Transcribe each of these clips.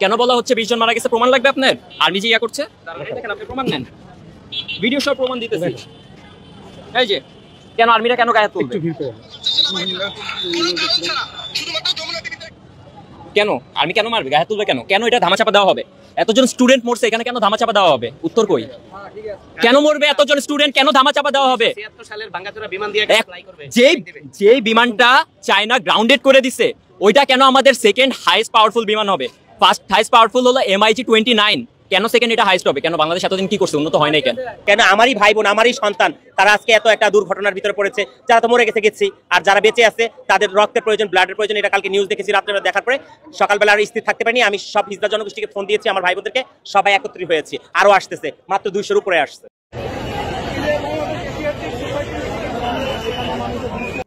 কেন বলা হচ্ছে 20 জন মারা গেছে? প্রমাণ লাগবে আপনার? আর্মি যে ইয়া করছে, দেখেন আপনি প্রমাণ নেন, ভিডিও সব প্রমাণ দিতেছি। এই যে কেন আর্মিরা কেন গায়ে হাত তুলবে? কেন আর্মি কেন মারবে, গায়ে হাত তুলবে কেন? কেন এটা ধামাচাপা দেওয়া হবে? এতজন স্টুডেন্ট মরছে এখানে, কেন ধামাচাপা দেওয়া হবে? উত্তর কই? কেন মরবে এতজন স্টুডেন্ট, কেন ধামাচাপা দেওয়া হবে? যে বিমানটা চায়না গ্রাউন্ডেড করে দিছে, ওইটা কেন আমাদের সেকেন্ড হাইস্ট পাওয়ারফুল বিমান হবে? ফার্স্ট হাইস্ট পাওয়ারফুল হলো MiG-29, কেন সেকেন্ড এটা হাইস্ট হবে? কেন বাংলাদেশ এতদিন কি করছে, উন্নত হয় নাই কেন? কেন আমারই ভাই বোন, আমারই সন্তান, তারা আজকে এত একটা দুর্ঘটনার ভিতরে পড়েছে? যারা তো মরে গেছি, আর যারা বেঁচে আছে তাদের রক্তের প্রয়োজন, ব্লাডের প্রয়োজন। এটা কালকে নিউজ দেখেছি রাত্রে, দেখার পরে সকালবেলা আর স্থির থাকতে পারিনি। আমি সব হিজলা জনগোষ্ঠীকে ফোন দিয়েছি, আমার ভাই বোনদেরকে, সবাই একত্রিত হয়েছি। আরো আসতেছে, মাত্র 200-র উপরে আসছে।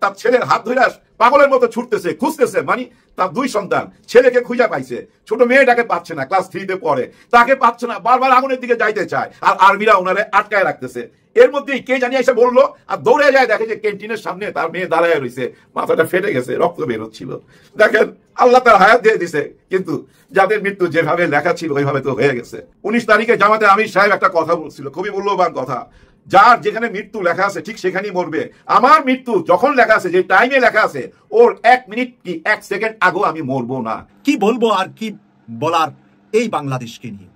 তার ছেলের হাত ধরে পাগলের মতো ছুটতেছে, খুঁজতেছে, মানে তার 2 সন্তান, ছেলেকে খুঁজে পাইছে, ছোট মেয়েটাকে পাচ্ছে না, ক্লাস 3-তে পড়ে, তাকে পাচ্ছে না, বারবার আগুনের দিকে যাইতে চায়, আর আর্মিরা ওনারে আটকায় রাখতেছে। এর মধ্যেই কে জানি এসে বললো, আর দৌড়ে যায়, দেখে যে ক্যান্টিনের সামনে তার মেয়ে দাঁড়ায় রয়েছে, মাথাটা ফেটে গেছে, রক্ত বের হচ্ছিল। দেখেন আল্লাহ তার হায়াত দিয়ে দিছে, কিন্তু যাদের মৃত্যু যেভাবে লেখা ছিল ওইভাবে তো হয়ে গেছে। 19 তারিখে জামাতে আমির সাহেব একটা কথা বলছিল, খুবই মূল্যবান কথা, যার যেখানে মৃত্যু লেখা আছে ঠিক সেখানেই মরবে। আমার মৃত্যু যখন লেখা আছে, যে টাইমে লেখা আছে, ওর 1 মিনিট কি 1 সেকেন্ড আগেও আমি মরবো না। কি বলবো আর কি বলার এই বাংলাদেশকে নিয়ে?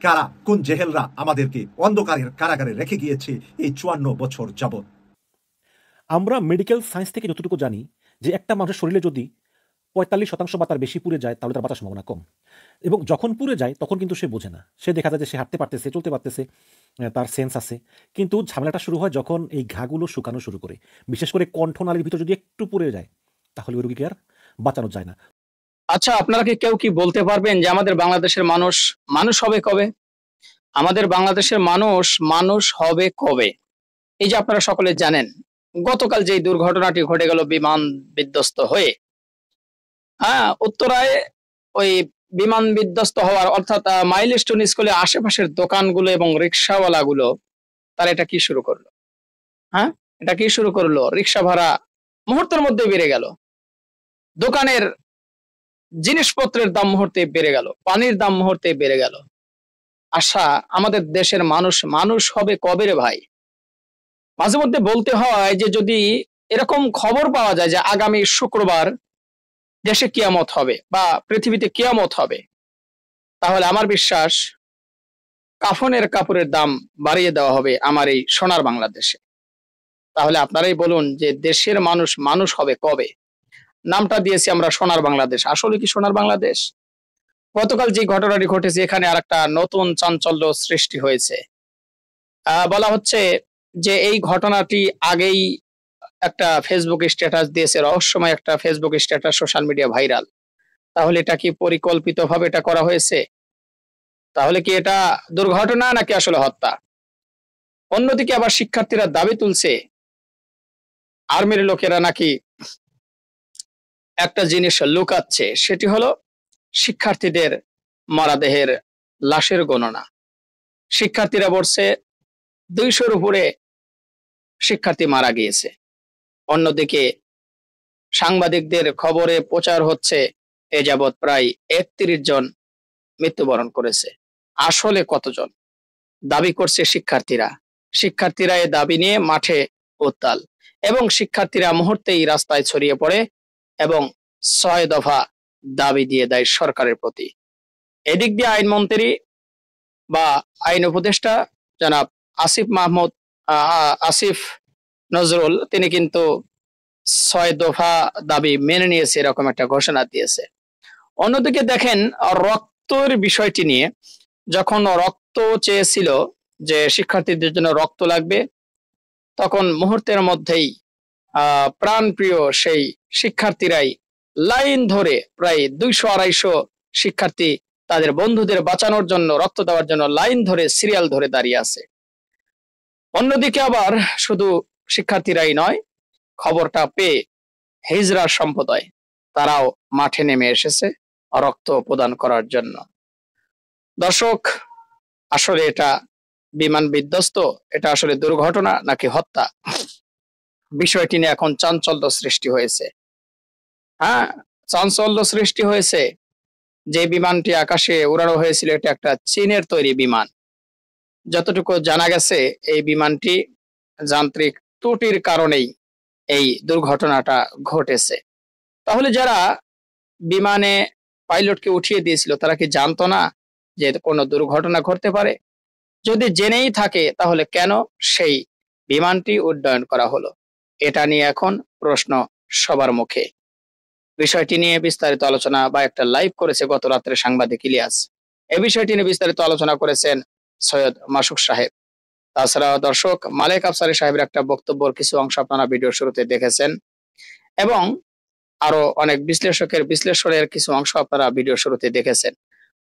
কারা, কোন জেহেলরা আমাদেরকে অন্ধকারের কারাগারে রেখে গিয়েছে এই 54 বছর যাবৎ? আমরা মেডিকেল সায়েন্স থেকে যতটুকু জানি যে একটা মানুষের শরীরে যদি 45% বা তার বেশি পুড়ে যায় তাহলে তার বাঁচার সম্ভাবনা কম, এবং যখন পুড়ে যায় তখন কিন্তু সে বোঝে না। সে দেখা যায় যে সে হাঁটতে পারতেছে, চলতে পারতেছে, তার সেন্স আছে, কিন্তু ঝামেলাটা শুরু হয় যখন এই ঘাগুলো শুকানো শুরু করে, বিশেষ করে কণ্ঠনালীর ভিতর যদি একটু পুড়ে যায় তাহলে ওই রোগীকে আর বাঁচানো যায় না। আচ্ছা, আপনারা কি কেউ কি বলতে পারবেন যে আমাদের বাংলাদেশের মানুষ মানুষ হবে কবে? আমাদের বাংলাদেশের মানুষ মানুষ হবে কবে? এই যে আপনারা সকলে জানেন, গতকাল যে দুর্ঘটনাটি ঘটে গেল বিমান বিধ্বস্ত হয়ে, উত্তরায় ওই বিমান বিধ্বস্ত হওয়ার, অর্থাৎ মাইলস্টোন স্কুলের আশেপাশের দোকানগুলো এবং রিক্সাওয়ালাগুলো তারা এটা কি শুরু করলো? এটা কি শুরু করলো? রিক্সা ভাড়া মুহূর্তের মধ্যে বেড়ে গেল, দোকানের জিনিসপত্রের দাম মুহূর্তে বেড়ে গেল, পানির দাম মুহূর্তে বেড়ে গেল। আশা আমাদের দেশের মানুষ মানুষ হবে কবে রে ভাই? মাঝে মধ্যে বলতে হয় যে যদি এরকম খবর পাওয়া যায় যে আগামী শুক্রবার দেশে কিয়ামত হবে বা পৃথিবীতে কিয়ামত হবে, তাহলে আমার বিশ্বাস কাফনের কাপড়ের দাম বাড়িয়ে দেওয়া হবে আমার এই সোনার বাংলাদেশে। তাহলে আপনারাই বলুন যে দেশের মানুষ মানুষ হবে কবে? নামটা দিয়েছি আমরা সোনার বাংলাদেশ, আসলে কি সোনার বাংলাদেশ? গতকাল যে ঘটনাটি ঘটেছে, এখানে আরেকটা নতুন চাঞ্চল্য সৃষ্টি হয়েছে। বলা হচ্ছে যে এই ঘটনাটি আগেই একটা ফেসবুক স্ট্যাটাস দিয়েছে, রহস্যময় একটা Facebook status, social media viral. তাহলে এটা কি পরিকল্পিতভাবে এটা করা হয়েছে? তাহলে কি এটা দুর্ঘটনা নাকি আসলে হত্যা? অন্যদিকে আবার শিক্ষার্থীরা দাবি তুলছে আর্মির লোকেরা নাকি একটা জিনিস লুকাচ্ছে, সেটি হলো শিক্ষার্থীদের মরদেহের লাশের গণনা। শিক্ষার্থীরা বলছে 200-র উপরে শিক্ষার্থী মারা গিয়েছে। অন্যদিকে সাংবাদিকদের খবরে প্রচার হচ্ছে এ যাবৎ প্রায় 31 জন মৃত্যুবরণ করেছে। আসলে কতজন দাবি করছে শিক্ষার্থীরা? শিক্ষার্থীরা এ দাবি নিয়ে মাঠে উত্তাল, এবং শিক্ষার্থীরা মুহূর্তেই রাস্তায় ছড়িয়ে পড়ে এবং 6 দফা দাবি দিয়ে দেয় সরকারের প্রতি। এদিক দিয়ে আইনমন্ত্রী বা আইন উপদেষ্টা জনাব আসিফ নজরুল, তিনি কিন্তু 6 দফা দাবি মেনে নিয়েছে, এরকম একটা ঘোষণা দিয়েছে। অন্যদিকে দেখেন, রক্তের বিষয়টি নিয়ে, যখন রক্ত চেয়েছিল যে শিক্ষার্থীদের জন্য রক্ত লাগবে, তখন মুহূর্তের মধ্যেই প্রাণপ্রিয় সেই শিক্ষার্থীরাই লাইন ধরে, প্রায় 200-250 শিক্ষার্থী তাদের বন্ধুদের বাঁচানোর জন্য, রক্ত দেওয়ার জন্য লাইন ধরে, সিরিয়াল ধরে দাঁড়িয়ে আছে। অন্যদিকে আবার শুধু শিক্ষার্থীরাই নয়, খবরটা পেয়ে হিজড়া সম্প্রদায় তারাও মাঠে নেমে এসেছে রক্ত প্রদান করার জন্য। দর্শক, আসলে এটা বিমান বিধ্বস্ত, এটা আসলে দুর্ঘটনা নাকি হত্যা, বিষয়টি নিয়ে এখন চাঞ্চল্য সৃষ্টি হয়েছে। চাঞ্চল্য সৃষ্টি হয়েছে যে বিমানটি আকাশে উড়ানো হয়েছিল এটা একটা চীনের তৈরি বিমান। যতটুকু জানা গেছে এই বিমানটি যান্ত্রিক ত্রুটির কারণেই এই দুর্ঘটনাটা ঘটেছে। তাহলে যারা বিমানে পাইলটকে উঠিয়ে দিয়েছিল তারা কি জানতো না যে কোনো দুর্ঘটনা ঘটতে পারে? যদি জেনেই থাকে তাহলে কেন সেই বিমানটি উড্ডয়ন করা হলো? এটা নিয়ে এখন প্রশ্ন সবার মুখে। বিষয়টি নিয়ে বিস্তারিত আলোচনা বা একটা লাইভ করেছে গত রাত্রে সাংবাদিক ইলিয়াস। এই বিষয়টি নিয়ে বিস্তারিত আলোচনা করেছেন সৈয়দ মাসুক সাহেব। তাছাড়া দর্শক, মালেক আফসারী সাহেবের একটা বক্তব্যের কিছু অংশ আপনারা ভিডিওর শুরুতে দেখেছেন এবং আরো অনেক বিশ্লেষকের বিশ্লেষণের কিছু অংশ আপনারা ভিডিও শুরুতে দেখেছেন।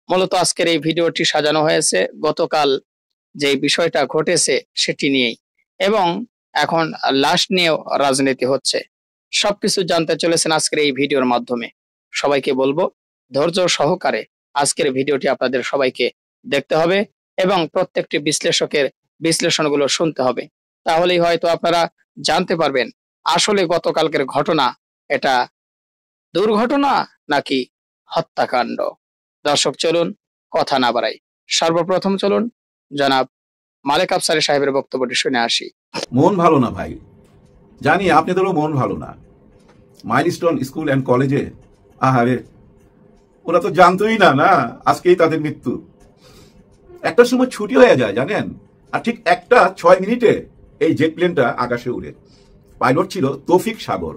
মূলত আজকের এই ভিডিওটি সাজানো হয়েছে গতকাল যে বিষয়টা ঘটেছে সেটি নিয়েই, এবং এখন লাশ নিয়েও রাজনীতি হচ্ছে। সবকিছু জানতে চলেছেন আজকের এই ভিডিওর মাধ্যমে। সবাইকে বলবো ধৈর্য সহকারে আজকের ভিডিওটি আপনাদের সবাইকে দেখতে হবে এবং প্রত্যেকটি বিশ্লেষকের বিশ্লেষণগুলো শুনতে হবে। তাহলেই হয়তো আপনারা জানতে পারবেন আসলে গতকালকের ঘটনা এটা দুর্ঘটনা নাকি হত্যাকাণ্ড। দর্শক, চলুন কথা না বাড়াই, সর্বপ্রথম চলুন জনাব মালেক আফসারী সাহেবের বক্তব্যটি শুনে আসি। মন ভালো না ভাই, জানি আপনাদেরও মন ভালো না। মাইলস্টোন স্কুল অ্যান্ড কলেজে আহারে, ওরা তো জানতোই না না আজকেই তাদের মৃত্যু। একটা সময় ছুটি হয়ে যায় জানেন, আর ঠিক 1:06 এই জেট প্লেনটা আকাশে উড়ে। পাইলট ছিল তৌফিক সাগর।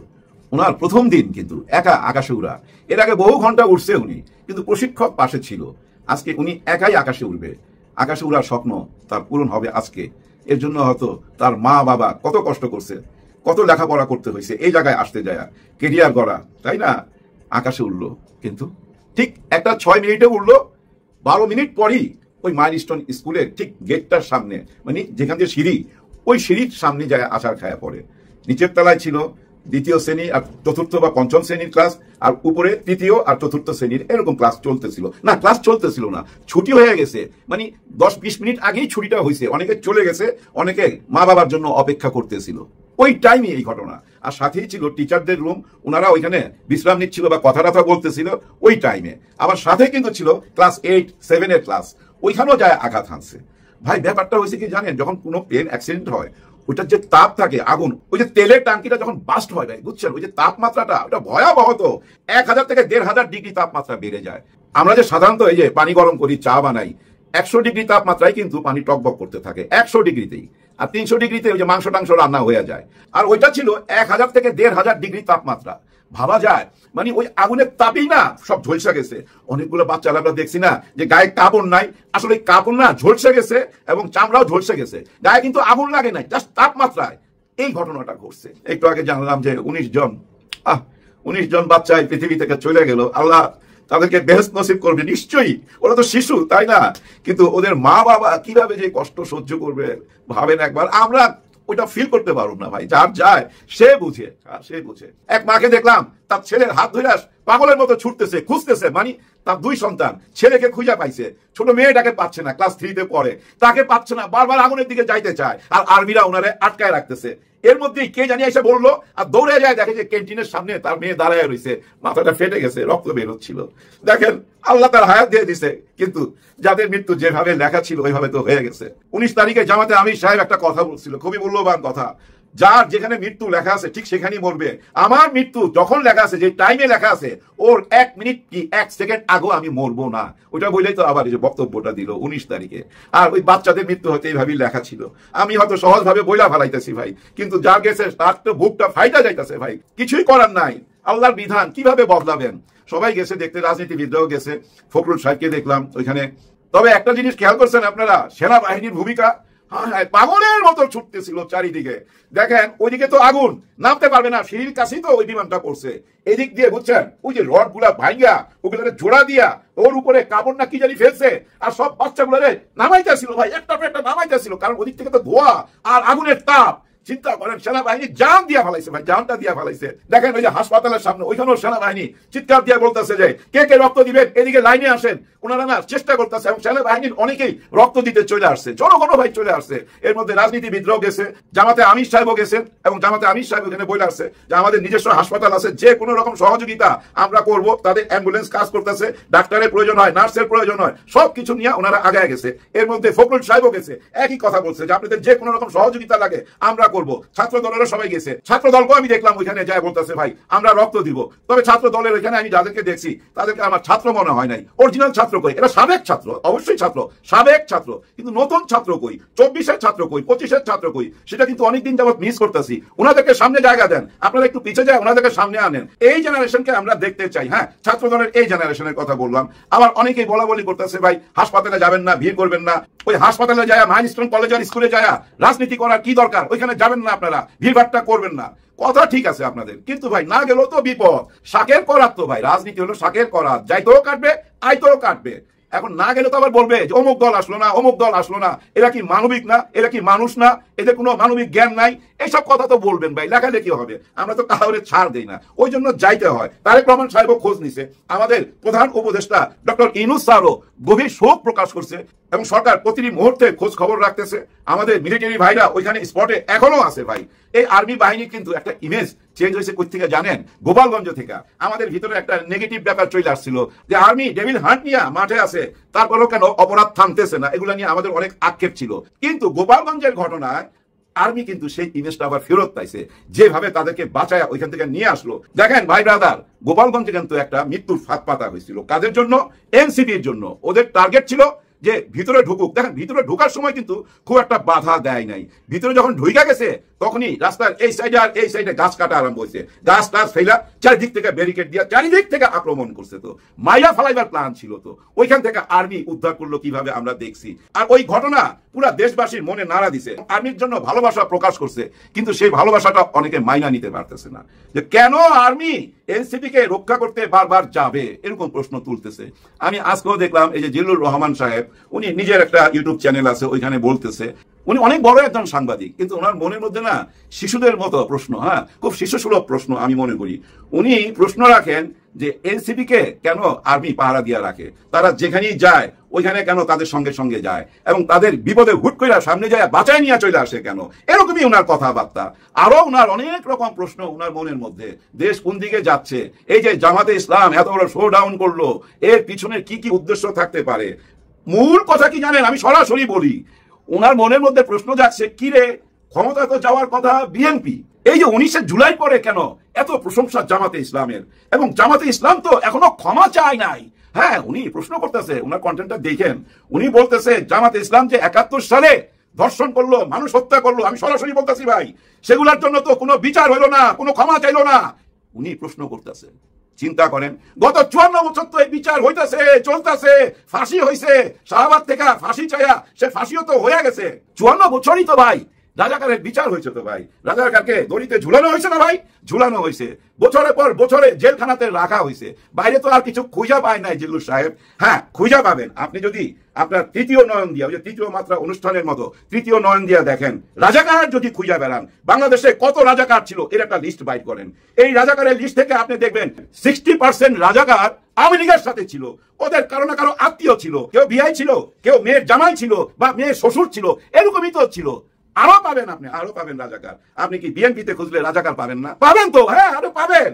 ওনার প্রথম দিন কিন্তু একা আকাশে উড়া। এর আগে বহু ঘন্টা উঠছে উনি, কিন্তু প্রশিক্ষক পাশে ছিল। আজকে উনি একাই আকাশে উড়বে। আকাশে উড়ার স্বপ্ন তার পূরণ হবে আজকে। এর জন্য হয়তো তার মা বাবা কত কষ্ট করছে, কত লেখাপড়া করতে হয়েছে এই জায়গায় আসতে যায়, কেরিয়ার গড়া, তাই না? আকাশে উঠলো, কিন্তু ঠিক 1:06 উঠলো। 12 মিনিট পরই ওই মাইলস্টোন স্কুলের ঠিক গেটটার সামনে, মানে যেখান দিয়ে সিঁড়ি, ওই সিঁড়ির সামনে যায় আছাড় খায়া পড়ে। নিচের তলায় ছিল 2য় শ্রেণী আর 4র্থ বা 5ম শ্রেণীর ক্লাস, আর উপরে 3য় আর 4র্থ শ্রেণীর এরকম ক্লাস চলতেছিল। না, ক্লাস চলতেছিল না, ছুটি হয়ে গেছে। মানে 10-20 মিনিট আগেই ছুটিটা হয়েছে। অনেকে চলে গেছে, অনেকে মা বাবার জন্য অপেক্ষা করতেছিল। ওই টাইমে এই ঘটনা। আর সাথেই ছিল টিচারদের রুম, ওনারা ওইখানে বিশ্রাম নিচ্ছিল বা কথা টথা বলতেছিল ওই টাইমে। আবার সাথে কিন্তু ছিল ক্লাস 8-7 এর ক্লাস, ওইখানেও যায় আঘাত হানছে। ভাই ব্যাপারটা হয়েছে কি জানেন, যখন কোনো প্লেন অ্যাক্সিডেন্ট হয় ওইটার যে তাপ থাকে, আগুন, ওই যে তেলের টাঙ্কিটা যখন বাস্ট হয় ভাই, বুঝছেন, ওই যে তাপমাত্রাটা ওটা ভয়াবহ। তো 1000 থেকে 1500 ডিগ্রি তাপমাত্রা বেড়ে যায়। আমরা যে সাধারণত এই যে পানি গরম করি, চা বানাই, 100 ডিগ্রি তাপমাত্রায় কিন্তু পানি টকবক করতে থাকে, 100 ডিগ্রিতেই। আর 300 ডিগ্রিতে ওই যে মাংস টাংস রান্না হয়ে যায়। আর ওইটা ছিল 1000 থেকে 1500 ডিগ্রি তাপমাত্রা। ভাবা যায়, মানে ওই আগুনের তাপেই না সব ঝলসে গেছে। অনেকগুলো বাচ্চারা আমরা দেখছি না যে গায়ে কাপড় নাই, আসলে কাপড় না ঝলসে গেছে এবং চামড়াও ঝলসে গেছে, গায়ে কিন্তু আগুন লাগে নাই, জাস্ট তাপমাত্রায় এই ঘটনাটা ঘটছে। একটু আগে জানলাম যে 19 জন বাচ্চা এই পৃথিবী থেকে চলে গেল। আল্লাহ তাদেরকে বেহেশত নসিব করবে নিশ্চয়ই, ওরা তো শিশু, তাই না? কিন্তু ওদের মা বাবা কিভাবে যে কষ্ট সহ্য করবে ভাবেন একবার। আমরা ওইটা ফিল করতে পারব না ভাই, যার যায় সে বুঝে, সে বুঝে। এক মাকে দেখলাম তার ছেলের হাত ধরে পাগলের মতো ছুটতেছে, খুঁজতেছে, মানে তার 2 সন্তান, ছেলেকে খুঁজে পাইছে, ছোট মেয়েটাকে পাচ্ছে না, ক্লাস 3-তে পড়ে, তাকে পাচ্ছে না, বারবার আগুনের দিকে যাইতে চায়, আর আর্মিরা ওনারে আটকায় রাখতেছে। এর মধ্যেই কে জানি এসে বললো, আর দৌড়ে যায়, দেখে যে ক্যান্টিনের সামনে তার মেয়ে দাঁড়ায় রয়েছে, মাথাটা ফেটে গেছে, রক্ত বেরোচ্ছিল। দেখেন আল্লাহ তার হায়াত দিয়ে দিছে, কিন্তু যাদের মৃত্যু যেভাবে লেখা ছিল ওইভাবে তো হয়ে গেছে। 19 তারিখে জামাতে আমির সাহেব একটা কথা বলছিল, খুবই মূল্যবান কথা। যার যেখানে মৃত্যু লেখা আছে ঠিক সেখানেই মরবে। আমার মৃত্যু যখন লেখা আছে, যে টাইমে লেখা আছে, ওর 1 মিনিট কি 1 সেকেন্ড আগেও আমি মরবো না। ওইটা বলেই তো আবার এই যে বক্তব্যটা দিল 19 তারিখে। আর ওই বাচ্চাদের মৃত্যু হতে এইভাবেই লেখা ছিল। আমি হয়তো সহজভাবে বইলা ফেলাইতেছি ভাই, কিন্তু যার গেছে তার তো বুকটা ফাইটা যাইতেছে ভাই। কিছুই করার নাই, আল্লাহর বিধান কিভাবে বদলাবেন। সবাই গেছে দেখতে, রাজনীতিবিদরাও গেছে, ফখরুল সাহেবকে দেখলাম ওইখানে। তবে একটা জিনিস খেয়াল করছেন আপনারা, সেনাবাহিনীর ভূমিকা পাগলের মতো ছুটতেছিল চারিদিকে। দেখেন ওইদিকে তো আগুন, নামতে পারবে না, সিঁড়ির কাছেই তো ওই বিমানটা পড়ছে। এদিক দিয়ে বুঝছেন ওই যে রড গুলা ভাঙ্গা ওগুলোকে জোড়া দিয়া ওর উপরে কাপড় না কি জানি ফেলছে, আর সব বাচ্চাগুলোরে নামাইতেছিল ভাই, একটা নামাইতেছিল, কারণ ওদিক থেকে তো ধোয়া আর আগুনের তাপ। চিন্তা করেন, সেনাবাহিনী জান দিয়া ফেলাইছে ভাই, জানটা দিয়া ফেলাইছে। দেখেন ওই যে হাসপাতালের সামনে ওইখানেও সেনাবাহিনী চিৎকার দিয়ে বলতেছে যে কে কে রক্ত দিবেন, এদিকে লাইনে আসেন। ওনারা না চেষ্টা করতেছে, এবং সেনাবাহিনীর অনেকেই রক্ত দিতে চলে আসছে, জনগণ ভাই চলে আসছে। এর মধ্যে রাজনীতিবিদরাও গেছে, জামাতে আমির সাহেবও গেছেন, এবং জামাতে আমির সাহেব এখানে বলে আসছে যে আমাদের নিজস্ব হাসপাতাল আছে, যে কোনো রকম সহযোগিতা আমরা করব। তাদের অ্যাম্বুলেন্স কাজ করতেছে, ডাক্তারের প্রয়োজন হয়, নার্সের প্রয়োজন হয়, সবকিছু নিয়ে ওনারা আগায় গেছে। এর মধ্যে ফখরুল সাহেবও গেছে, একই কথা বলছে যে আপনাদের যে কোনো রকম সহযোগিতা লাগে আমরা করব। ছাত্র দলেরও সবাই গেছে, ছাত্র দলকেও আমি দেখলাম ওইখানে যায় বলতেছে ভাই আমরা রক্ত দিব। তবে ছাত্র দলের ওইখানে আমি যাদেরকে দেখছি তাদেরকে আমার ছাত্র মনে হয় নাই, অরিজিনাল ছাত্র কই, এরা সাবেক ছাত্র, অবশ্যই ছাত্র, সাবেক ছাত্র, কিন্তু নতুন ছাত্র কই, 24-এর ছাত্র কই, 25-এর ছাত্র কই, সেটা কিন্তু অনেকদিন যাবত মিস করতেছি। ওনাদেরকে সামনে জায়গা দেন, আপনারা একটু পিছিয়ে যায় ওনাদেরকে সামনে আনেন। এই জেনারেশনকে আমরা দেখতে চাই। হ্যাঁ, ছাত্র দলের এই জেনারেশনের কথা বললাম। আবার অনেকেই বলা বলি করতেছে ভাই হাসপাতালে যাবেন না, ভিড় করবেন না। ওই হাসপাতালে যায়, মাইলস্টোন কলেজের স্কুলে যায় রাজনীতি করার কি দরকার? ওইখানে যাবেন না আপনারা, ভিড়ভাট্টা করবেন না। কথা ঠিক আছে আপনাদের, কিন্তু ভাই না গেলেও তো বিপদ। শাকের করাত তো ভাই, রাজনীতি হলো শাকের করাত, যাইতেও কাটবে আইতেও কাটবে। এখন না গেলে তো আবার বলবে যে অমুক দল আসলো না, অমুক দল আসলো না, এরা কি মানবিক না, এরা কি মানুষ না, এদের কোনো মানবিক জ্ঞান নাই, এইসব কথা তো বলবেন ভাই, লেখালেখি হবে, আমরা তো কাউরে ছাড় দেই না, ওই জন্য যাইতে হয়। তারেক রহমান সাহেবও খোঁজ নিছে, আমাদের প্রধান উপদেষ্টা ডক্টর ইউনূস স্যারও গভীর শোক প্রকাশ করছে, এবং সরকার প্রতিটি মুহূর্তে খোঁজ খবর রাখতেছে। আমাদের মিলিটারি ভাইরা ওইখানে স্পটে এখনো আছে ভাই। এই আর্মি বাহিনী কিন্তু একটা ইমেজ চেঞ্জ হয়েছে কোথা থেকে জানেন? গোপালগঞ্জ থেকে। আমাদের ভিতরে একটা নেগেটিভ ব্যাপার চলে আসছিল যে আর্মি ডেভিল হান্ট নিয়ে মাঠে আছে, তারপরেও কেন অপরাধ থামতেছে না, এগুলো নিয়ে আমাদের অনেক আক্ষেপ ছিল। কিন্তু গোপালগঞ্জের ঘটনায় আর্মি কিন্তু সেই ইমেজটা আবার ফেরত পাইছে, যেভাবে তাদেরকে বাঁচায় ওইখান থেকে নিয়ে আসলো। দেখেন ভাই ব্রাদার, গোপালগঞ্জে কিন্তু একটা মৃত্যুর ফাঁদ পাতা হয়েছিল। কাদের জন্য? এনসিপির জন্য। ওদের টার্গেট ছিল যে ভিতরে ঢুকুক। দেখেন ভিতরে ঢোকার সময় কিন্তু খুব একটা বাধা দেয় নাই। ভিতরে যখন ঢুইকা গেছে তখনই রাস্তার এই সাইডে আর এই সাইডে গাছ কাটা আরম্ভ হয়েছে, গাছ টাছ ফেলা চারিদিক থেকে ব্যারিকেড দিয়ে চারিদিক থেকে আক্রমণ করছে। তো মাইরা ফালাইবার প্ল্যান ছিল। তো ওইখান থেকে আর্মি উদ্ধার করলো কিভাবে আমরা দেখছি। আর ওই ঘটনা পুরা দেশবাসীর মনে নাড়া দিছে, আর্মির জন্য ভালোবাসা প্রকাশ করছে, কিন্তু সেই ভালোবাসাটা অনেকে মাইনা নিতে পারতেছে না। যে কেন আর্মি এনসিপি কে রক্ষা করতে বারবার যাবে, এরকম প্রশ্ন তুলতেছে। আমি আজকেও দেখলাম এই যে জিল্লুর রহমান সাহেব, উনি নিজের একটা ইউটিউব চ্যানেল আছে, ওইখানে বলতেছে, উনি অনেক বড় একজন সাংবাদিক, কিন্তু ওনার মনের মধ্যে না শিশুদের মতো প্রশ্ন, হ্যাঁ খুব শিশুসুলভ প্রশ্ন আমি মনে করি। উনি প্রশ্ন রাখেন যে এনসিপি কে কেন আর্মি পাহারা দিয়ে রাখে, তারা যেখানেই যায় ওইখানে কেন তাদের সঙ্গে সঙ্গে যায়, এবং তাদের বিপদে হুট করে সামনে যায় বাঁচায় নিয়ে চলে আসে কেন, এরকমই ওনার কথাবার্তা। আরো ওনার অনেক রকম প্রশ্ন ওনার মনের মধ্যে। দেশ কোন দিকে যাচ্ছে, এই যে জামাতে ইসলাম এত বড় শো ডাউন করলো, এর পিছনে কি কি উদ্দেশ্য থাকতে পারে। মূল কথা কি জানেন, আমি সরাসরি বলি, ওনার মনের মধ্যে প্রশ্ন যাচ্ছে কি রে, ক্ষমতা তো যাওয়ার কথা বিএনপি, এই যে 19শে জুলাই পরে কেন এত প্রশংসা জামাতে ইসলামের, এবং জামাতে ইসলাম তো এখনো ক্ষমা চায় নাই। হ্যাঁ, উনি প্রশ্ন করতেছে, ওনার কন্টেন্টটা দেখেন, উনি বলতেছে জামাতে ইসলাম যে 71 সালে ধর্ষণ করলো, মানুষ হত্যা করলো, আমি সরাসরি বলতেছি ভাই, সেগুলোর জন্য তো কোনো বিচার হইলো না, কোনো ক্ষমা চাইলো না। উনি প্রশ্ন করতেছে, চিন্তা করেন, গত 54 বছর তো এই বিচার হইতেছে, চলতেছে, ফাঁসি হয়েছে, শাহবাগ থেকে ফাঁসি চাইয়া সে ফাঁসিও তো হয়ে গেছে। 54 বছরই তো ভাই রাজাকারের বিচার হয়েছে। তো ভাই রাজাকারকে দড়িতে ঝুলানো হয়েছে না ভাই, ঝুলানো হয়েছে, বছরের পর বছরে জেলখানাতে রাখা হয়েছে, বাইরে তো আর কিছু খুঁজা পায় নাই জিল্লুর সাহেব। হ্যাঁ, খুঁজা পাবেন আপনি যদি আপনার তৃতীয় নয়ন দিয়া, ওই যে তৃতীয় মাত্রা অনুষ্ঠানের মতো তৃতীয় নয়ন দিয়া দেখেন, রাজাকার যদি খুঁজা বেড়ান বাংলাদেশে কত রাজাকার ছিল এর একটা লিস্ট বাইর করেন। এই রাজাকারের লিস্ট থেকে আপনি দেখবেন 60% রাজাকার আওয়ামী লীগের সাথে ছিল, ওদের কারো না কারো আত্মীয় ছিল, কেউ বিয়াই ছিল, কেউ মেয়ের জামাই ছিল, বা মেয়ের শ্বশুর ছিল, এরকমই তো ছিল। আরো পাবেন, আপনি আরো পাবেন রাজাকার। আপনি কি বিএনপিতে খুঁজলে রাজাকার পাবেন না? পাবেন তো, হ্যাঁ আরো পাবেন।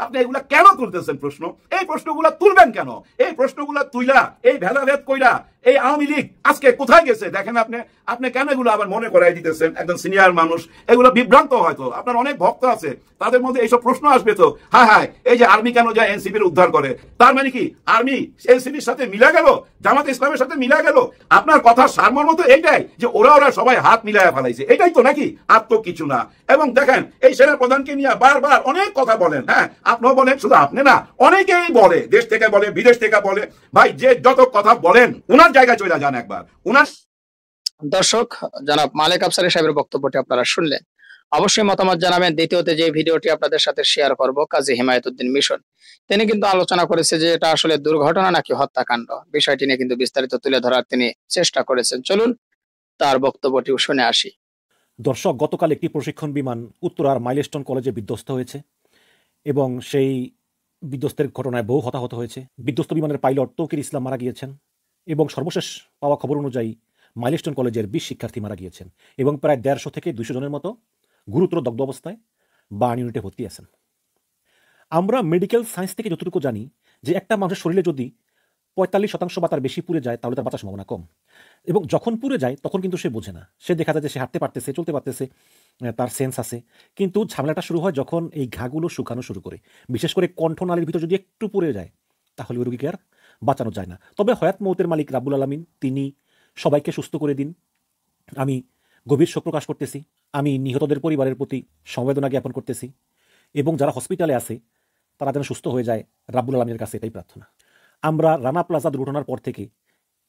আপনি এগুলা কেন তুলতেছেন প্রশ্ন? এই প্রশ্নগুলা তুলবেন কেন? এই প্রশ্নগুলা তুইলা এই ভেদাভেদ কইরা এই আওয়ামী লীগ আজকে কোথায় গেছে দেখেন আপনি। আপনি কেন এগুলো আবার মনে করাই দিতেছেন? একজন সিনিয়র মানুষ, এগুলো বিভ্রান্ত হয়তো, আপনার অনেক ভক্ত আছে, তাদের মধ্যে এইসব প্রশ্ন আসবে তো, হ্যাঁ হ্যাঁ এই যে আর্মি কেন যায় এনসিপির উদ্ধার করে, তার মানে কি আর্মি এনসিপির সাথে মিলা গেল, জামাত ইসলামের সাথে মিলা গেল? আপনার কথা সারমর্ম তো এইটাই যে ওরা সবাই হাত মিলাইয়া ফেলাইছে, এটাই তো নাকি? আর তো কিছু না। এবং দেখেন এই সেনা প্রধানকে নিয়ে বারবার অনেক কথা বলেন, হ্যাঁ আপনিও বলেন, শুধু আপনি না অনেকেই বলে, দেশ থেকে বলে, বিদেশ থেকে বলে। ভাই যে যত কথা বলেন উনার জায়গায় চলে যান একবার। উনার দর্শক, জনাব মালেক আফসারী সাহেবের বক্তব্যটি আপনারা শুনলেন। অবশ্যই মতামত জানাবেন। দ্বিতীয়তে যে ভিডিওটি আপনাদের সাথে শেয়ার করব, কাজী হিমায়তুদ্দিন মিশন, তিনি কিন্তু আলোচনা করেছে যে এটা আসলে দুর্ঘটনা নাকি হত্যাকাণ্ড, বিষয়টি নিয়ে কিন্তু বিস্তারিত তুলে ধরার তিনি চেষ্টা করেছেন। চলুন তার বক্তব্যটিও শুনে আসি। দর্শক, গতকাল একটি প্রশিক্ষণ বিমান উত্তরার মাইলস্টোন কলেজে বিধ্বস্ত হয়েছে এবং সেই বিধ্বস্তের ঘটনায় বহু হতাহত হয়েছে। বিধ্বস্ত বিমানের পাইলট তৌকির ইসলাম মারা গিয়েছেন এবং সর্বশেষ পাওয়া খবর অনুযায়ী মাইলস্টোন কলেজের 20 শিক্ষার্থী মারা গিয়েছেন এবং প্রায় 150 থেকে 200 জনের মতো গুরুতর দগ্ধ অবস্থায় বার্ন ইউনিটে ভর্তি আছেন। আমরা মেডিকেল সায়েন্স থেকে যতটুকু জানি যে একটা মানুষের শরীরে যদি 45% বা তার বেশি পুড়ে যায় তাহলে তার বাঁচার সম্ভাবনা কম, এবং যখন পুড়ে যায় তখন কিন্তু সে বোঝে না। সে দেখা যায় যে সে হাঁটতে পারতেছে, চলতে পারতেছে, তার সেন্স আছে, কিন্তু ঝামেলাটা শুরু হয় যখন এই ঘাগুলো শুকানো শুরু করে। বিশেষ করে কণ্ঠনালীর ভিতর যদি একটু পুড়ে যায় তাহলে ওই রোগীকে আর বাঁচানো যায় না। তবে হয়াত মৌতের মালিক রাব্বুল আলামিন তিনি সবাইকে সুস্থ করে দিন। আমি গভীর শোক প্রকাশ করতেছি। আমি নিহতদের পরিবারের প্রতি সমবেদনা জ্ঞাপন করতেছি এবং যারা হসপিটালে আছে তারা যেন সুস্থ হয়ে যায়, রাব্বুল আলামিনের কাছে এটাই প্রার্থনা। আমরা রানা প্লাজা দুর্ঘটনার পর থেকে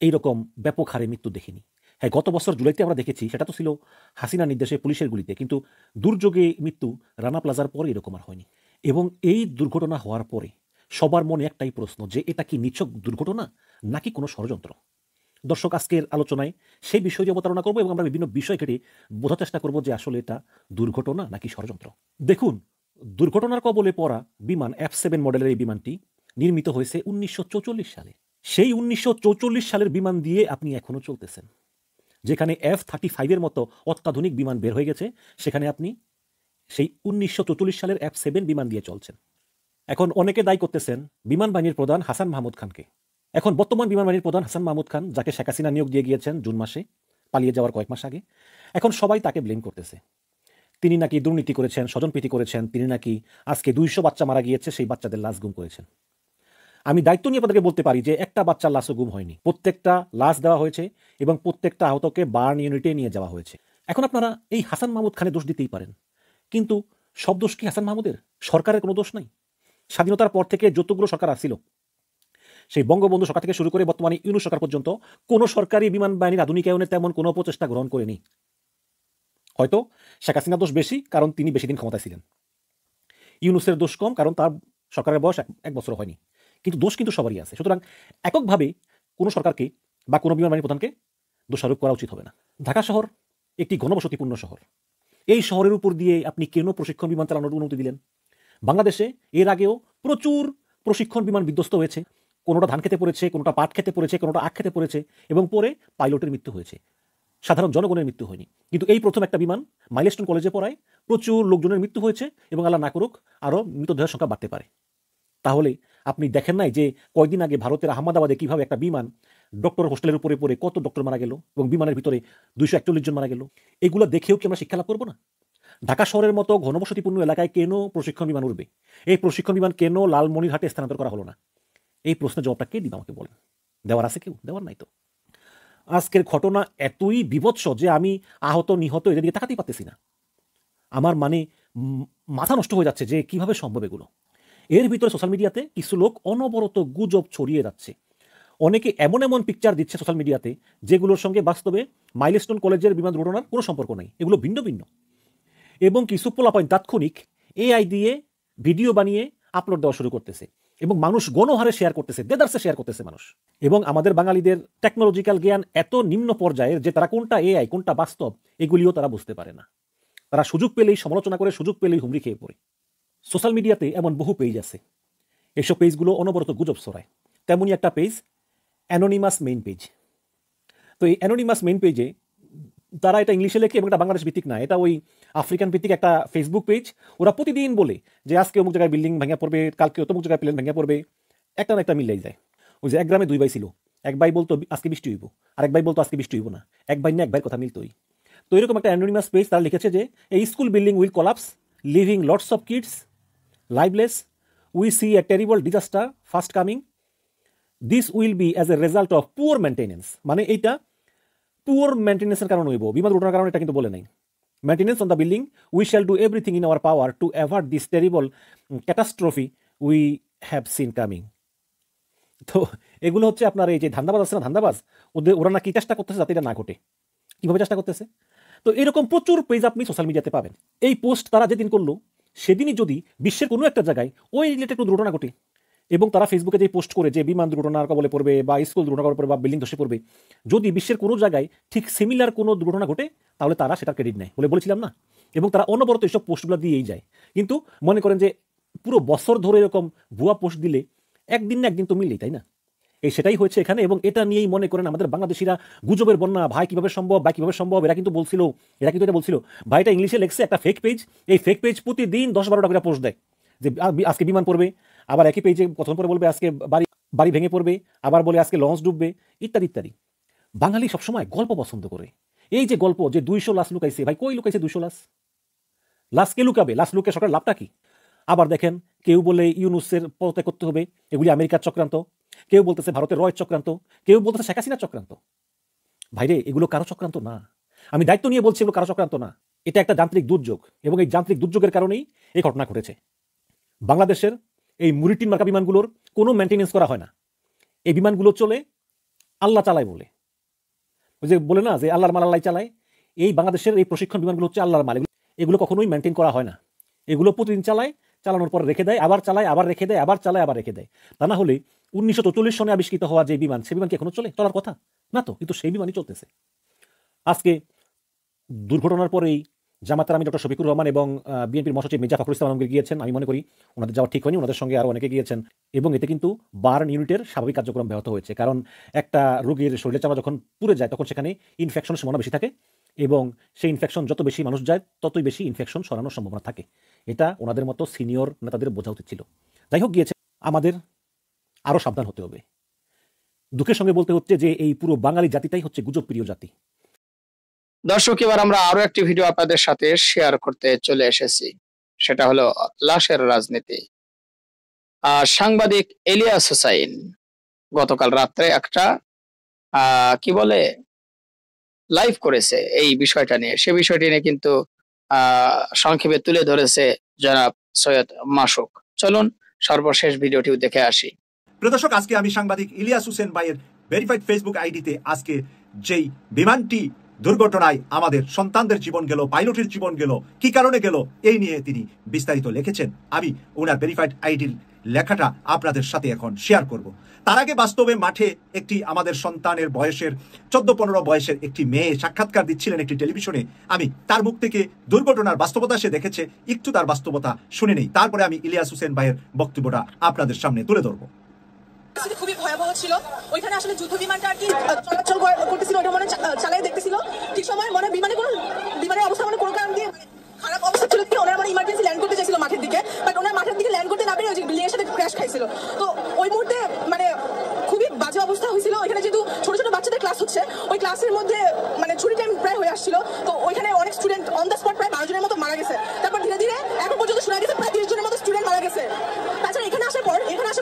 এইরকম ব্যাপক হারে মৃত্যু দেখিনি। হ্যাঁ, গত বছর জুলাইতে আমরা দেখেছি, সেটা তো ছিল হাসিনা নির্দেশে পুলিশের গুলিতে, কিন্তু দুর্যোগে মৃত্যু রানা প্লাজার পরে এরকম আর হয়নি। এবং এই দুর্ঘটনা হওয়ার পরে সবার মনে একটাই প্রশ্ন যে এটা কি নিছক দুর্ঘটনা নাকি কোনো ষড়যন্ত্র। দর্শক, আজকের আলোচনায় সেই বিষয় নিয়ে অবতারণা করবো এবং আমরা বিভিন্ন বিষয় ঘেটে বোঝার চেষ্টা করবো যে আসলে এটা দুর্ঘটনা নাকি ষড়যন্ত্র। দেখুন, দুর্ঘটনার কবলে পড়া বিমান F7 মডেলের এই বিমানটি নির্মিত হয়েছে 1944 সালে। সেই 1944 সালের বিমান দিয়ে আপনি এখনো চলতেছেন। যেখানে F-35 মতো অত্যাধুনিক বিমান বের হয়ে গেছে, সেখানে আপনি সেই 1944 সালের F7 বিমান দিয়ে চলছেন। এখন অনেকে দায়ী করতেছেন বিমান বাহিনীর প্রধান হাসান মাহমুদ খানকে। এখন বর্তমান বিমান বাহিনীর প্রধান হাসান মাহমুদ খান, যাকে শেখ হাসিনা নিয়োগ দিয়ে গিয়েছেন জুন মাসে পালিয়ে যাওয়ার কয়েক মাস আগে, এখন সবাই তাকে ব্লেম করতেছে। তিনি নাকি দুর্নীতি করেছেন, স্বজনপ্রীতি করেছেন, তিনি নাকি আজকে 200 বাচ্চা মারা গিয়েছে সেই বাচ্চাদের লাশ গুম করেছেন। আমি দায়িত্ব নিয়ে আপনাদেরকে বলতে পারি যে একটা বাচ্চার লাশও গুম হয়নি, প্রত্যেকটা লাশ দেওয়া হয়েছে এবং প্রত্যেকটা আহতকে বার্ন ইউনিটে নিয়ে যাওয়া হয়েছে। এখন আপনারা এই হাসান মাহমুদ খানের দোষ দিতেই পারেন, কিন্তু সব দোষ কি হাসান মাহমুদের? সরকারের কোনো দোষ নাই। স্বাধীনতার পর থেকে যতগুলো সরকার আসছিল, সেই বঙ্গবন্ধু সরকার থেকে শুরু করে বর্তমানে ইউনূস সরকার পর্যন্ত কোনো সরকারি বিমান বাহিনীর আধুনিকায়নে তেমন কোনো প্রচেষ্টা গ্রহণ করেনি। হয়তো শেখ হাসিনার দোষ বেশি, কারণ তিনি বেশি দিন ক্ষমতায় ছিলেন। ইউনূসের দোষ কম, কারণ তার সরকারের বয়স এক বছর হয়নি। কিন্তু দোষ কিন্তু সবারই আছে। সুতরাং এককভাবে কোনো সরকারকে বা কোনো বিমান বাহিনীর প্রধানকে দোষারোপ করা উচিত হবে না। ঢাকা শহর একটি ঘনবসতিপূর্ণ শহর। এই শহরের উপর দিয়ে আপনি কেন প্রশিক্ষণ বিমান চালানোর অনুমতি দিলেন? বাংলাদেশে এর আগেও প্রচুর প্রশিক্ষণ বিমান বিধ্বস্ত হয়েছে। কোনোটা ধান খেতে পড়েছে, কোনোটা পাট খেতে পড়েছে, কোনোটা আখ খেতে পড়েছে এবং পরে পাইলটের মৃত্যু হয়েছে, সাধারণ জনগণের মৃত্যু হয়নি। কিন্তু এই প্রথম একটা বিমান মাইলস্টোন কলেজে পড়ায় প্রচুর লোকজনের মৃত্যু হয়েছে এবং আল্লাহ না করুক আরও মৃতদেহের সংখ্যা বাড়তে পারে। তাহলে আপনি দেখেন নাই যে কয়েকদিন আগে ভারতের আহমেদাবাদে কিভাবে একটা বিমান ডক্টর হোস্টেলের উপরে পড়ে কত ডক্টর মারা গেল এবং বিমানের ভিতরে 241 জন মারা গেল। এগুলো দেখেও কি আমরা শিক্ষা লাভ করবো না? ঢাকা শহরের মতো ঘনবসতিপূর্ণ এলাকায় কেন প্রশিক্ষণ বিমান উঠবে? এই প্রশিক্ষণ বিমান কেন লালমনিরহাটে স্থানান্তর করা হলো না? এই প্রশ্নের জবাবটা কে দিবে আমাকে বলেন? দেওয়ার আছে কেউ? দেওয়ার নাই তো। আজকের ঘটনা এতই বিভৎস যে আমি আহত নিহত এদের দিকে তাকাতেই পারতেছি না। আমার মানে মাথা নষ্ট হয়ে যাচ্ছে যে কিভাবে সম্ভব এগুলো। এর ভিতরে সোশ্যাল মিডিয়াতে কিছু লোক অনবরত গুজব ছড়িয়ে যাচ্ছে। অনেকে এমন এমন পিকচার দিচ্ছে সোশ্যাল মিডিয়াতে যেগুলোর সঙ্গে বাস্তবে মাইলস্টোন কলেজের বিমান দুর্ঘটনার কোনো সম্পর্ক নেই, এগুলো ভিন্ন ভিন্ন। এবং কিছু পোলাপাইন তাৎক্ষণিক AI দিয়ে ভিডিও বানিয়ে আপলোড দেওয়া শুরু করতেছে এবং মানুষ গণহারে শেয়ার করতেছে, দেদারসে শেয়ার করতেছে মানুষ। এবং আমাদের বাঙালিদের টেকনোলজিক্যাল জ্ঞান এত নিম্ন পর্যায়ের যে তারা কোনটা AI কোনটা বাস্তব এগুলিও তারা বুঝতে পারে না। তারা সুযোগ পেলেই সমালোচনা করে, সুযোগ পেলেই হুমড়ি খেয়ে পড়ে। সোশ্যাল মিডিয়াতে এমন বহু পেজ আছে, এসব পেজগুলো অনবরত গুজব ছড়ায়। তেমনই একটা পেজ অ্যানোনিমাস মেইন পেজ। তো এই অ্যানোনিমাস মেইন পেজে তারা এটা ইংলিশে লেখে এবং এটা বাংলাদেশ ভিত্তিক না, এটা ওই আফ্রিকান ভিত্তিক একটা ফেসবুক পেজ। ওরা প্রতিদিন বলে যে আজকে অমুক জায়গায় বিল্ডিং ভেঙে পড়বে, কালকে অমুক জায়গায় প্লেন ভেঙে পড়বে, একটা না একটা মিলেই যায়। ওই যে এক গ্রামে 2 ভাই ছিল, এক ভাই বলতো আজকে বৃষ্টি হইব, আরেক ভাই বলতো আজকে বৃষ্টি হইব না, এক ভাই না এক ভাইয়ের কথা মিলতোই। তো এরকম একটা অ্যানোনিমাস পেজ তারা লিখেছে যে এই school building will collapse, living lots of kids lifeless, we see a terrible disaster fast coming, this will be as a result of poor maintenance. মানে এইটা পুয়ার মেনটেনেন্সের কারণে হইব, বিমান দুর্ঘটনার কারণে এটা কিন্তু বলে নাই। Maintenance on the building, we shall do everything in our power to avoid this terrible catastrophe we have seen coming. তো এগুলো হচ্ছে আপনার এই যে ধান্দাবাজ আছে না, ধান্দাবাজ, ওরা নাকি চেষ্টা করতেছে যাতে এটা না ঘটে। কীভাবে চেষ্টা করতেছে? তো এরকম প্রচুর পেজ আপনি সোশ্যাল মিডিয়াতে পাবেন। এই পোস্ট তারা যেদিন করলো সেদিনই যদি বিশ্বের কোনো একটা জায়গায় ওই রিলেটেড কোনো দুর্ঘটনা ঘটে, এবং তারা ফেসবুকে যে পোস্ট করে যে বিমান দুর্ঘটনার কবলে পড়বে বা স্কুল দুর্ঘটনা কবলে পড়বে বা বিল্ডিং ধসে পড়বে, যদি বিশ্বের কোনো জায়গায় ঠিক সিমিলার কোনো দুর্ঘটনা ঘটে তাহলে তারা সেটার ক্রেডিট নেয় বলেছিলাম না। এবং তারা অনবরত এইসব পোস্টগুলো দিয়েই যায়। কিন্তু মনে করেন যে পুরো বছর ধরে এরকম ভুয়া পোস্ট দিলে একদিন না একদিন তো মিললেই, তাই না? সেটাই হয়েছে এখানে। এবং এটা নিয়েই মনে করেন আমাদের বাংলাদেশিরা গুজবের বন্যা, ভাই কিভাবে সম্ভব, ভাই কিভাবে সম্ভব, এরা কিন্তু এটা বলছিল ভাইটা ইংলিশে লেখছে একটা ফেক পেজ, এই ফেক পেজ প্রতিদিন 10-12টা করে পোস্ট দেয় যে আজকে বিমান পড়বে, আবার একই পেজে প্রথম পরে বলবে আজকে বাড়ি ভেঙে পড়বে, আবার বলে আজকে লঞ্চ ডুববে, ইত্যাদি ইত্যাদি। বাঙালি সবসময় গল্প পছন্দ করে। এই যে গল্প যে 200 লাশ লুকাইছে, ভাই কই লুকাইছে 200 লাশ কে লুকাবে? লাশ লুকে সরকার লাভটা কি? আবার দেখেন কেউ বলে ইউনুসের পদত্যাগ করতে হবে, এগুলি আমেরিকার চক্রান্ত, কেউ বলতেছে ভারতের রয়ের চক্রান্ত, কেউ বলতেছে শেখ হাসিনার চক্রান্ত। ভাইরে এগুলো কারো চক্রান্ত না, আমি দায়িত্ব নিয়ে বলছি এগুলো কারো চক্রান্ত না। এটা একটা যান্ত্রিক দুর্যোগ এবং এই যান্ত্রিক দুর্যোগের কারণেই এই ঘটনা ঘটেছে। বাংলাদেশের এই মুরিটিন মার্কা বিমানগুলোর কোনো মেনটেনেন্স করা হয় না। এই বিমানগুলো চলে আল্লাহ চালায় বলে, ওই যে বলে না যে আল্লাহর মাল আল্লাহ চালায়, এই বাংলাদেশের এই প্রশিক্ষণ বিমানগুলো হচ্ছে আল্লাহর মাল। এগুলো কখনোই মেনটেন করা হয় না। এগুলো প্রতিদিন চালায়, চালানোর পর রেখে দেয়, আবার চালায়, আবার রেখে দেয়, আবার চালায়, আবার রেখে দেয়। তা না হলে 1944 সনে আবিষ্কৃত হওয়া যে বিমান, সেই বিমান কি এখনো চলার কথা না তো, কিন্তু সেই বিমানই চলতেছে। আজকে দুর্ঘটনার পরেই জামাতার আমি ডক্টর শফিকুর রহমান এবং বিএনপির মহাসচিব মির্জা ফখরুল ইসলাম আলমগীর গিয়েছেন। আমি মনে করি ওনাদের যাওয়া ঠিক হয়নি, ওনাদের সঙ্গে আরও অনেকে গিয়েছেন এবং এতে কিন্তু বার্ন ইউনিটের স্বাভাবিক কার্যক্রম ব্যাহত হয়েছে। কারণ একটা রোগীর শরীরে চামড়া যখন পুড়ে যায় তখন সেখানে ইনফেকশনের সম্ভাবনা বেশি থাকে এবং সেই ইনফেকশন যত বেশি মানুষ যায় ততই বেশি ইনফেকশন ছড়ানোর সম্ভাবনা থাকে। এটা ওনাদের মতো সিনিয়র নেতাদের বোঝা উচিত ছিল। যাই হোক, গিয়েছে, আমাদের আরও সাবধান হতে হবে। দুঃখের সঙ্গে বলতে হচ্ছে যে এই পুরো বাঙালি জাতিটাই হচ্ছে গুজব প্রিয় জাতি। দর্শক, এবার আমরা আরো একটি ভিডিও আপনাদের সাথে শেয়ার করতে চলে এসেছি, সেটা হলো লাশের রাজনীতি। সাংবাদিক ইলিয়াস হুসাইন গতকাল রাত্রে একটা কি বলে লাইভ করেছে এই বিষয়টা নিয়ে। সে বিষয়টি নিয়ে কিন্তু সংক্ষেপে তুলে ধরেছে জনাব সৈয়দ মাসুক। চলুন সর্বশেষ ভিডিওটিও দেখে আসি। প্রিয় দর্শক, আজকে আমি সাংবাদিক ইলিয়াস হুসেন ভাইয়ের ভেরিফাইড ফেসবুক আইডিতে আজকে যেই বিমানটি দুর্ঘটনায় আমাদের সন্তানদের জীবন গেল, পাইলটের জীবন গেল, কি কারণে গেল, এই নিয়ে তিনি বিস্তারিত লিখেছেন। আমি ওনার ভেরিফাইড আইডির লেখাটা আপনাদের সাথে এখন শেয়ার করব। তার আগে বাস্তবে মাঠে একটি আমাদের সন্তানের বয়সের 14-15 বয়সের একটি মেয়ে সাক্ষাৎকার দিচ্ছিলেন একটি টেলিভিশনে। আমি তার মুখ থেকে দুর্ঘটনার বাস্তবতা সে দেখেছে, একটু তার বাস্তবতা শুনে নেই, তারপরে আমি ইলিয়াস হুসেন ভাইয়ের বক্তব্যটা আপনাদের সামনে তুলে ধরবো। খুবই ভয়াবহ ছিল। ওইখানে আসলে যুদ্ধ বিমানটা আর কি চলাচল করতেছিল, ওটা মনে চালাই দেখতেছিল। ঠিক সময় মনে বিমানের অবস্থা মানে কোনো কারণ দিয়ে খারাপ অবস্থা ছিল কি, ওনার মানে ইমার্জেন্সি ল্যান্ড করতে চাইছিল মাঠের দিকে, বাট ওনার মাঠের দিকে ল্যান্ড করতে না পেরে ওই যে বিল্ডিং এর সাথে ক্র্যাশ খাইছিল। তো ওই মুহূর্তে মানে খুবই বাজে অবস্থা হয়েছিল। ওইখানে যেহেতু ছোট ছোট বাচ্চাদের ক্লাস হচ্ছে, ওই ক্লাসের মধ্যে মানে ছুটি টাইম প্রায় হয়ে আসছিল। তো ওইখানে অনেক স্টুডেন্ট অন দ্য স্পট প্রায় 12 জনের মতো মারা গেছে। তারপর ধীরে ধীরে এখন পর্যন্ত শোনা গেছে প্রায় 30 জনের মতো স্টুডেন্ট মারা গেছে। তাছাড়া এখানে আসার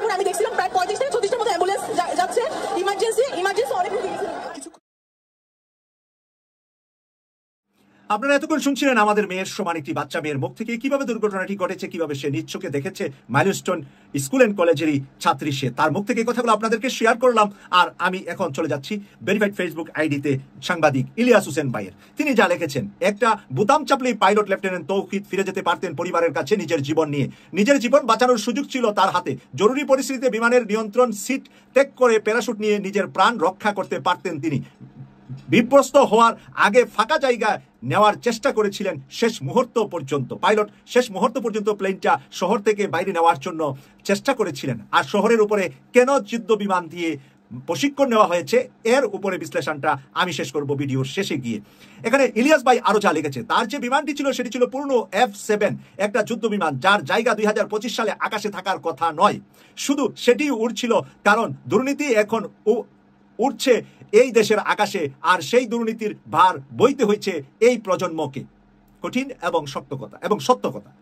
পর আমি দেখছিলাম প্রায় 35 থেকে 36টার মতো অ্যাম্বুলেন্স যাচ্ছে, ইমার্জেন্সি অনেক রোগী গেছে। আপনারা এতক্ষণ শুনছিলেন আমাদের মেয়ের সমান একটি বাচ্চা মেয়ের মুখ থেকে কিভাবে দুর্ঘটনাটি ঘটেছে, কিভাবে সে নিজ চোখে দেখেছে। মাইলস্টোন স্কুল এন্ড কলেজেরই ছাত্রী সে, তার মুখ থেকে কথাগুলো আপনাদেরকে শেয়ার করলাম। আর আমি এখন চলে যাচ্ছি ভেরিফাইড ফেসবুক আইডিতে সাংবাদিক ইলিয়াস হুসেন ভাইয়ের। তিনি যা লিখেছেন, একটা বোতাম চাপলেই পাইলট লেফটেন্যান্ট তৌহিদ ফিরে যেতে পারতেন পরিবারের কাছে নিজের জীবন নিয়ে। নিজের জীবন বাঁচানোর সুযোগ ছিল তার হাতে। জরুরি পরিস্থিতিতে বিমানের নিয়ন্ত্রণ সিট ত্যাগ করে প্যারাশুট নিয়ে নিজের প্রাণ রক্ষা করতে পারতেন তিনি। বিধ্বস্ত হওয়ার আগে ফাঁকা জায়গা নেওয়ার চেষ্টা করেছিলেন শেষ মুহূর্ত পর্যন্ত। পাইলট শেষ মুহূর্ত পর্যন্ত প্লেনটা শহর থেকে বাইরে নেওয়ার জন্য চেষ্টা করেছিলেন। আর শহরের উপরে কেন যুদ্ধ বিমান দিয়ে প্রশিক্ষণ নেওয়া হয়েছে, এর উপরে বিশ্লেষণটা আমি শেষ করব ভিডিওর শেষে গিয়ে। এখানে ইলিয়াস ভাই আরো যা লিখেছে, তার যে বিমানটি ছিল সেটি ছিল পূর্ণ F7, একটা যুদ্ধ বিমান, যার জায়গা 2025 সালে আকাশে থাকার কথা নয়। শুধু সেটি উড়ছিল কারণ দুর্নীতি এখন উঠছে এই দেশের আকাশে, আর সেই দুর্নীতির ভার বইতে হয়েছে এই প্রজন্মকে। কঠিন এবং সত্য কথা,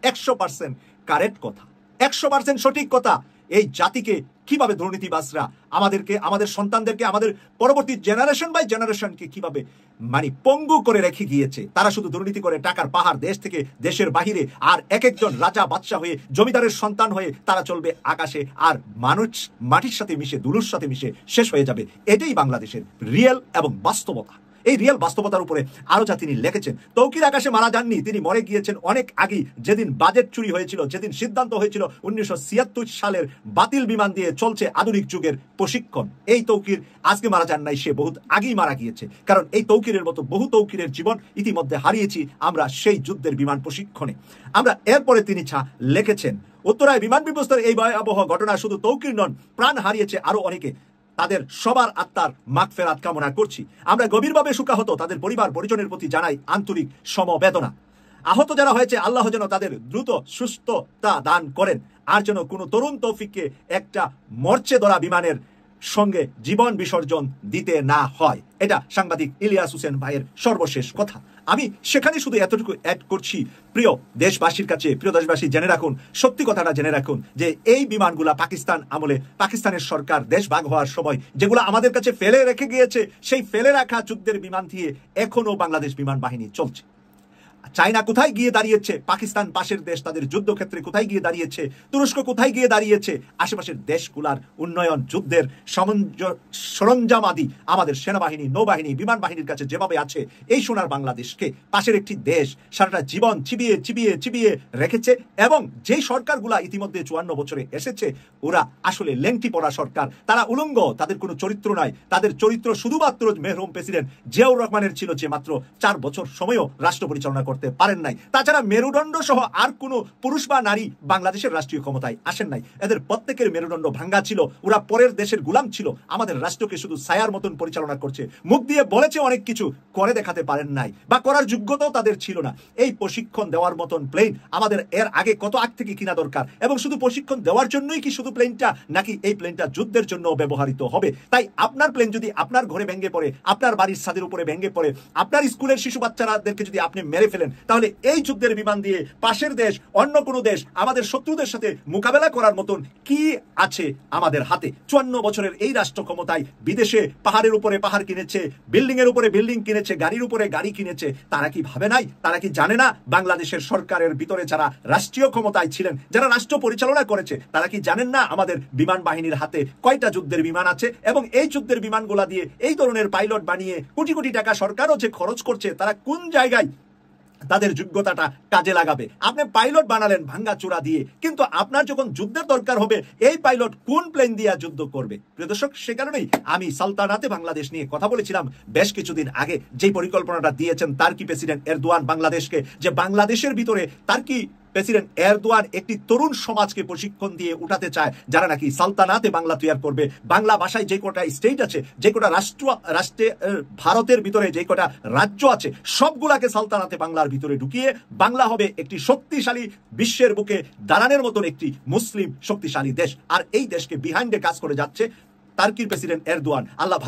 100% কারেক্ট কথা, 100% সঠিক কথা। এই জাতিকে কিভাবে দুর্নীতিবাজরা আমাদেরকে, আমাদের সন্তানদেরকে, আমাদের পরবর্তী জেনারেশন বাই জেনারেশনকে কিভাবে মানে পঙ্গু করে রেখে গিয়েছে। তারা শুধু দুর্নীতি করে টাকার পাহাড় দেশ থেকে দেশের বাহিরে, আর এক একজন রাজা বাদশা হয়ে, জমিদারের সন্তান হয়ে তারা চলবে আকাশে, আর মানুষ মাটির সাথে মিশে, দুলুর সাথে মিশে শেষ হয়ে যাবে। এটাই বাংলাদেশের রিয়েল এবং বাস্তবতা। এই রিয়েল বাস্তবতার উপরে আরো যা তিনি লিখেছেন। তৌকির আকাশে মারা যাননি, তিনি মরে গিয়েছেন অনেক আগে, যেদিন বাজেট চুরি হয়েছিল, যেদিন সিদ্ধান্ত হয়েছিল 1976 সালের বাতিল বিমান দিয়ে চলছে আধুনিক যুগের প্রশিক্ষণ। এই তৌকির আজকে মারা যান নাই, সে বহুত আগেই মারা গিয়েছে। কারণ এই তৌকিরের মতো বহু তৌকিরের জীবন ইতিমধ্যে হারিয়েছি আমরা সেই যুদ্ধের বিমান প্রশিক্ষণে। আমরা এরপরে তিনি লিখেছেন, উত্তরায় বিমান বিধ্বস্তের এই ভয়াবহ ঘটনা শুধু তৌকির নন, প্রাণ হারিয়েছে আরো অনেকে। তাদের সবার আত্মার মাগফিরাত কামনা করছি। আমরা গভীরভাবে শোকাহত, তাদের পরিবার পরিজনের প্রতি জানাই আন্তরিক সমবেদনা। আহত যারা হয়েছে, আল্লাহ যেন তাদের দ্রুত সুস্থতা দান করেন, আর যেন কোনো তরুণ তৌফিককে একটা মরচে ধরা বিমানের সঙ্গে জীবন বিসর্জন দিতে না হয়। এটা সাংবাদিক ইলিয়াস হোসেন ভাইয়ের সর্বশেষ কথা। আমি সেখানে শুধু এতটুকু অ্যাড করছি, প্রিয় দেশবাসীর কাছে, প্রিয় দেশবাসী জেনে রাখুন, সত্যি কথাটা জেনে রাখুন যে এই বিমানগুলা পাকিস্তান আমলে, পাকিস্তানের সরকার দেশ ভাগ হওয়ার সময় যেগুলো আমাদের কাছে ফেলে রেখে গিয়েছে, সেই ফেলে রাখা যুদ্ধের বিমান দিয়ে এখনো বাংলাদেশ বিমান বাহিনী চলছে। চায়না কোথায় গিয়ে দাঁড়িয়েছে, পাকিস্তান পাশের দেশ, তাদের যুদ্ধক্ষেত্রে কোথায় গিয়ে দাঁড়িয়েছে, তুরস্ক কোথায় গিয়ে দাঁড়িয়েছে, আশেপাশের দেশগুলার উন্নয়ন, যুদ্ধের সরঞ্জাম আদি আমাদের সেনাবাহিনী, নৌবাহিনী, বিমান বাহিনীর কাছে যেভাবে আছে, এই সোনার বাংলাদেশকে পাশের একটি দেশ সারাটা জীবন চিবিয়ে চিবিয়ে চিবিয়ে রেখেছে। এবং যেই সরকারগুলা ইতিমধ্যে 54 বছরে এসেছে, ওরা আসলে লেংটি পড়া সরকার, তারা উলঙ্গ, তাদের কোনো চরিত্র নাই। তাদের চরিত্র শুধুমাত্র মেহরুম প্রেসিডেন্ট জিয়াউর রহমানের ছিল, যে মাত্র 4 বছর সময়ও রাষ্ট্র পরিচালনা করতে পারেন নাই। তাছাড়া মেরুদণ্ড সহ আর কোনো পুরুষ বা নারী বাংলাদেশের রাষ্ট্রীয় ক্ষমতায় আসেন নাই। এদের প্রত্যেকের মেরুদণ্ড ভাঙ্গা ছিল, ওরা পরের দেশের গুলাম ছিল, আমাদের রাষ্ট্রকে শুধু ছায়ার মতন পরিচালনা করছে। মুখ দিয়ে বলেছে অনেক কিছু, করে দেখাতে পারেন নাই, বা করার যোগ্যতাও তাদের ছিল না। এই প্রশিক্ষণ দেওয়ার মতন প্লেন আমাদের এর আগে কত আগ থেকে কিনা দরকার, এবং শুধু প্রশিক্ষণ দেওয়ার জন্যই কি শুধু প্লেনটা, নাকি এই প্লেনটা যুদ্ধের জন্য ব্যবহৃত হবে? তাই আপনার প্লেন যদি আপনার ঘরে ভেঙে পড়ে, আপনার বাড়ির ছাদের উপরে ভেঙে পড়ে, আপনার স্কুলের শিশু বাচ্চাদেরকে যদি আপনি মেরে ফেলেন, তাহলে এই যুদ্ধের বিমান দিয়ে পাশের দেশ, অন্য কোনো দেশ, আমাদের শত্রুদের সাথে মোকাবেলা করার মতন কি আছে আমাদের হাতে? 54 বছরের এই রাষ্ট্র ক্ষমতায় বিদেশে পাহাড়ের উপরে পাহাড় কিনেছে, বিল্ডিং এর উপরে বিল্ডিং কিনেছে, গাড়ির উপরে গাড়ি কিনেছে। তারা কি ভাবে নাই, তারা কি জানে না বাংলাদেশের সরকারের ভিতরে যারা রাষ্ট্রীয় ক্ষমতায় ছিলেন, যারা রাষ্ট্র পরিচালনা করেছে, তারা কি জানেন না আমাদের বিমান বাহিনীর হাতে কয়টা যুদ্ধের বিমান আছে? এবং এই যুদ্ধের বিমানগুলা দিয়ে এই ধরনের পাইলট বানিয়ে কোটি কোটি টাকা সরকারও যে খরচ করছে, তারা কোন জায়গায় তাদের যোগ্যতাটা কাজে লাগাবে? আপনি পাইলট বানালেন ভাঙ্গা চূড়া দিয়ে, কিন্তু আপনার যখন যুদ্ধের দরকার হবে, এই পাইলট কোন প্লেন দিয়ে যুদ্ধ করবে? প্রিয় দর্শক, সে কারণেই আমি সালতানাতে বাংলাদেশ নিয়ে কথা বলেছিলাম বেশ কিছুদিন আগে। যে পরিকল্পনাটা দিয়েছেন তার্কি প্রেসিডেন্ট এরদোয়ান বাংলাদেশকে, যে বাংলাদেশের ভিতরে তার্কি প্রেসিডেন্ট এরদোয়ান একটি তরুণ সমাজকে প্রশিক্ষণ দিয়ে উঠাতে চায়, যারা নাকি সালতানাতে বাংলা তৈরি করবে। বাংলা ভাষায় যে কটা স্টেট আছে, যে কটা রাষ্ট্রে ভারতের ভিতরে যে কটা রাজ্য আছে, সবগুলাকে সালতানাতে বাংলার ভিতরে ঢুকিয়ে বাংলা হবে একটি শক্তিশালী, বিশ্বের বুকে দাঁড়ানোর মতন একটি মুসলিম শক্তিশালী দেশ। আর এই দেশকে বিহাইন্ডে কাজ করে যাচ্ছে তার্কির প্রেসিডেন্ট এরদোয়ান। আল্লাহ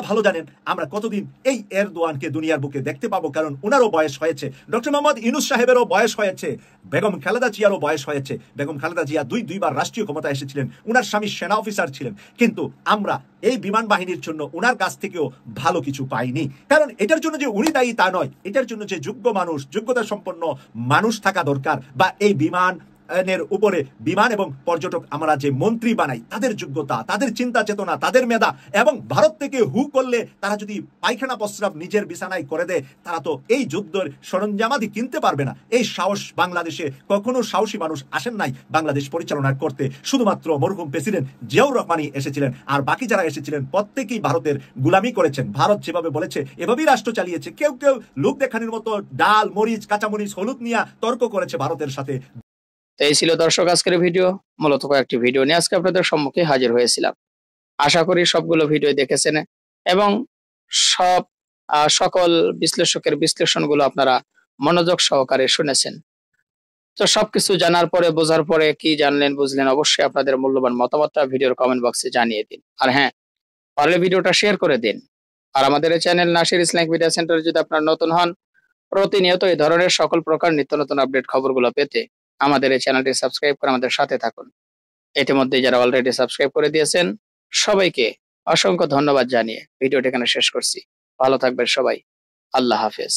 ভালো জানেন আমরা কতদিন এই এরদোয়ানকে দুনিয়ার বুকে দেখতে পাবো, কারণ ওনারও বয়স হয়েছে, ডক্টর মোহাম্মদ ইউনূস সাহেবেরও বয়স হয়েছে, বেগম খালেদা জিয়ারও বয়স হয়েছে। বেগম খালেদা জিয়া দুইবার রাষ্ট্রীয় ক্ষমতায় এসেছিলেন, ওনার স্বামী সেনা অফিসার ছিলেন, কিন্তু আমরা এই বিমান বাহিনীর জন্য ওনার কাছ থেকেও ভালো কিছু পাইনি। কারণ এটার জন্য যে উনি দায়ী তা নয়, এটার জন্য যে যোগ্য মানুষ, যোগ্যতা সম্পন্ন মানুষ থাকা দরকার, বা এই বিমান উপরে বিমান এবং পর্যটক আমরা যে মন্ত্রী বানাই, তাদের যোগ্যতা, তাদের চিন্তা চেতনা, তাদের মেধা, এবং ভারত থেকে হু করলে তারা যদি পায়খানা প্রস্রাব নিজের বিছানায় করে দেয়, তারা তো এই যুদ্ধের সরঞ্জামাদি কিনতে পারবে না। এই সাহস বাংলাদেশে কখনো সাহসী মানুষ আসেন নাই বাংলাদেশ পরিচালনা করতে। শুধুমাত্র মরহুম প্রেসিডেন্ট জিয়াউর রহমানই এসেছিলেন, আর বাকি যারা এসেছিলেন প্রত্যেকেই ভারতের গুলামি করেছেন। ভারত যেভাবে বলেছে এভাবেই রাষ্ট্র চালিয়েছে। কেউ কেউ লোক দেখানোর মতো ডাল, মরিচ, কাঁচামরিচ, হলুদ নিয়ে তর্ক করেছে ভারতের সাথে। এই ছিল দর্শক আজকের ভিডিও। মূলত কয়েকটি ভিডিও নিয়ে আজকে আপনাদের সম্মুখে হাজির হয়েছিলাম। আশা করি সবগুলো ভিডিও দেখেছেন এবং সকল বিশ্লেষকের বিশ্লেষণগুলো আপনারা মনোযোগ সহকারে শুনেছেন। তো সবকিছু জানার পরে, বোঝার পরে কি জানলেন, বুঝলেন, অবশ্যই আপনাদের মূল্যবান মতামতটা ভিডিওর কমেন্ট বক্সে জানিয়ে দিন। আর হ্যাঁ, পারলে ভিডিওটা শেয়ার করে দিন। আর আমাদের এই channel Nasir Islamic media centre যদি আপনারা নতুন হন, প্রতিনিয়ত এই ধরনের সকল প্রকার নিত্য নতুন আপডেট খবরগুলো পেতে আমাদের এই চ্যানেলটি সাবস্ক্রাইব করে আমাদের সাথে থাকুন। ইতিমধ্যে যারা অলরেডি সাবস্ক্রাইব করে দিয়েছেন, সবাইকে অসংখ্য ধন্যবাদ জানিয়ে ভিডিওটি এখানে শেষ করছি। ভালো থাকবেন সবাই। আল্লাহ হাফেজ।